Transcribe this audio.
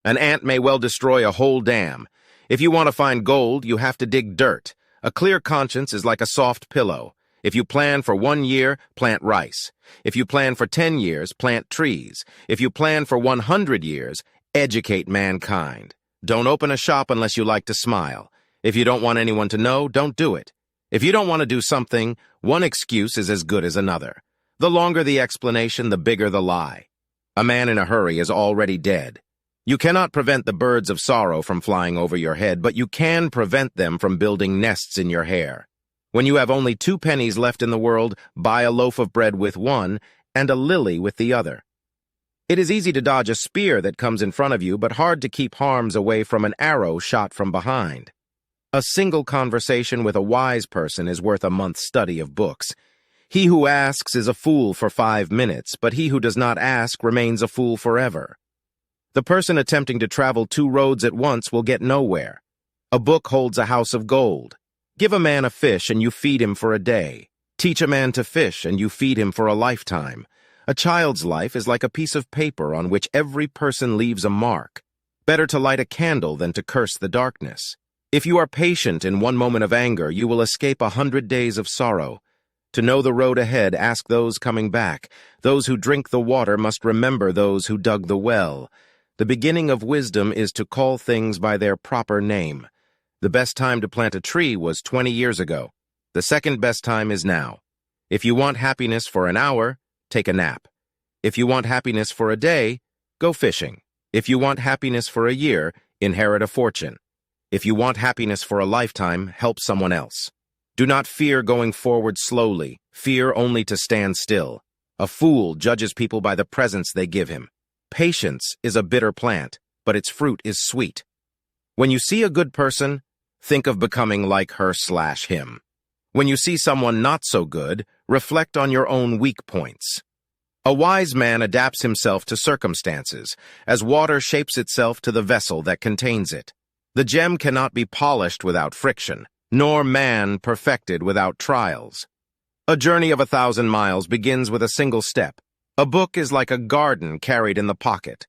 An ant may well destroy a whole dam. If you want to find gold, you have to dig dirt. A clear conscience is like a soft pillow. If you plan for 1 year, plant rice. If you plan for 10 years, plant trees. If you plan for 100 years, educate mankind. Don't open a shop unless you like to smile. If you don't want anyone to know, don't do it. If you don't want to do something, one excuse is as good as another. The longer the explanation, the bigger the lie. A man in a hurry is already dead. You cannot prevent the birds of sorrow from flying over your head, but you can prevent them from building nests in your hair. When you have only 2 pennies left in the world, buy a loaf of bread with one and a lily with the other. It is easy to dodge a spear that comes in front of you, but hard to keep harms away from an arrow shot from behind. A single conversation with a wise person is worth a month's study of books. He who asks is a fool for 5 minutes, but he who does not ask remains a fool forever. The person attempting to travel 2 roads at once will get nowhere. A book holds a house of gold. Give a man a fish and you feed him for a day. Teach a man to fish and you feed him for a lifetime. A child's life is like a piece of paper on which every person leaves a mark. Better to light a candle than to curse the darkness. If you are patient in one moment of anger, you will escape 100 days of sorrow. To know the road ahead, ask those coming back. Those who drink the water must remember those who dug the well. The beginning of wisdom is to call things by their proper name. The best time to plant a tree was 20 years ago. The second best time is now. If you want happiness for an hour, take a nap. If you want happiness for a day, go fishing. If you want happiness for a year, inherit a fortune. If you want happiness for a lifetime, help someone else. Do not fear going forward slowly. Fear only to stand still. A fool judges people by the presents they give him. Patience is a bitter plant, but its fruit is sweet. When you see a good person, think of becoming like her/him. When you see someone not so good, reflect on your own weak points. A wise man adapts himself to circumstances, as water shapes itself to the vessel that contains it. The gem cannot be polished without friction, nor man perfected without trials. A journey of 1,000 miles begins with a single step. A book is like a garden carried in the pocket.